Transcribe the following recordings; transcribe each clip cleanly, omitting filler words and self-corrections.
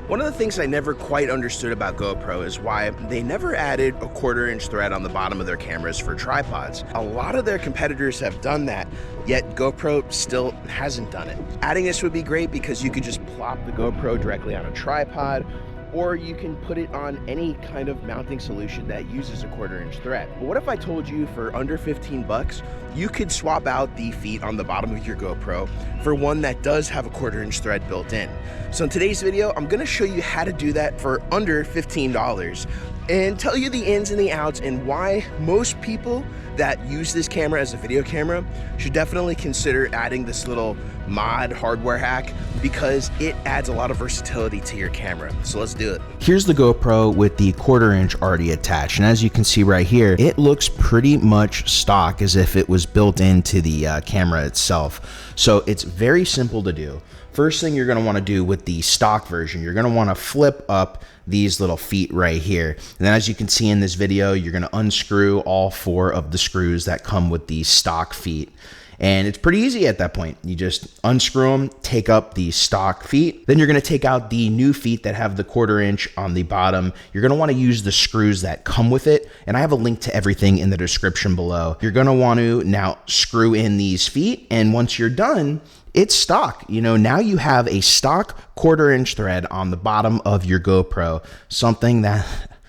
One of the things I never quite understood about GoPro is why they never added a 1/4-inch thread on the bottom of their cameras for tripods. A lot of their competitors have done that, yet GoPro still hasn't done it. Adding this would be great because you could just plop the GoPro directly on a tripod, or you can put it on any kind of mounting solution that uses a 1/4-inch thread. But what if I told you for under 15 bucks, you could swap out the feet on the bottom of your GoPro for one that does have a 1/4-inch thread built in? So in today's video, I'm gonna show you how to do that for under $15 and tell you the ins and the outs and why most people that use this camera as a video camera should definitely consider adding this little mod hardware hack, because it adds a lot of versatility to your camera. So let's do it. Here's the GoPro with the 1/4-inch already attached, and as you can see right here, it looks pretty much stock, as if it was built into the camera itself. So it's very simple to do. First thing you're going to want to do with the stock version, you're going to want to flip up these little feet right here. And then as you can see in this video, you're going to unscrew all 4 of the screws that come with the stock feet. And it's pretty easy at that point. You just unscrew them, take up the stock feet. Then you're going to take out the new feet that have the 1/4-inch on the bottom. You're going to want to use the screws that come with it. And I have a link to everything in the description below. You're going to want to now screw in these feet. And once you're done, it's stock. You know, now you have a stock 1/4-inch thread on the bottom of your GoPro, something that,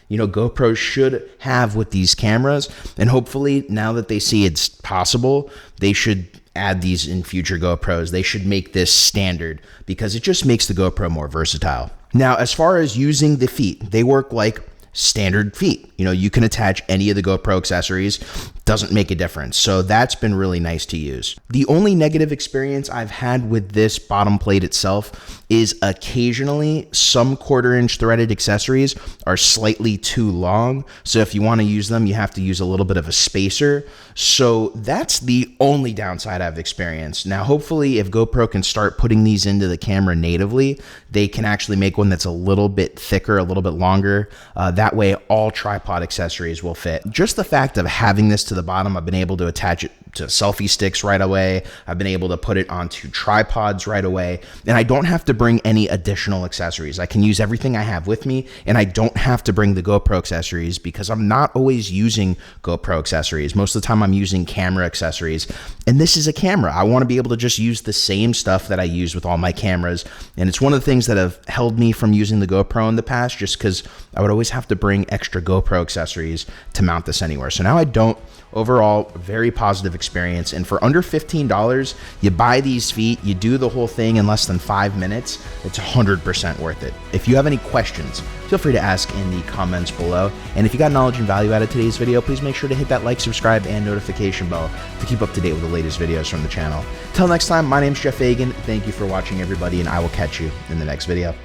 you know, GoPro should have with these cameras. And hopefully now that they see it's possible, they should add these in future GoPros. They should make this standard because it just makes the GoPro more versatile. Now, as far as using the feet, they work like standard feet. You know, you can attach any of the GoPro accessories, doesn't make a difference. So that's been really nice to use. The only negative experience I've had with this bottom plate itself is occasionally some 1/4-inch threaded accessories are slightly too long. So if you want to use them, you have to use a little bit of a spacer. So that's the only downside I've experienced. Now, hopefully if GoPro can start putting these into the camera natively, they can actually make one that's a little bit thicker, a little bit longer. That way all tripod accessories will fit. Just the fact of having this to the bottom, I've been able to attach it to selfie sticks right away. I've been able to put it onto tripods right away, and I don't have to bring any additional accessories. I can use everything I have with me, and I don't have to bring the GoPro accessories because I'm not always using GoPro accessories. Most of the time I'm using camera accessories, and this is a camera. I want to be able to just use the same stuff that I use with all my cameras, and it's one of the things that have held me from using the GoPro in the past, just because I would always have to bring extra GoPro accessories to mount this anywhere. So now I don't. Overall, very positive experience. And for under $15, you buy these feet, you do the whole thing in less than 5 minutes. It's 100% worth it. If you have any questions, feel free to ask in the comments below. And if you got knowledge and value out of today's video, please make sure to hit that like, subscribe, and notification bell to keep up to date with the latest videos from the channel. Till next time, my name's Geoff Fagien. Thank you for watching, everybody, and I will catch you in the next video.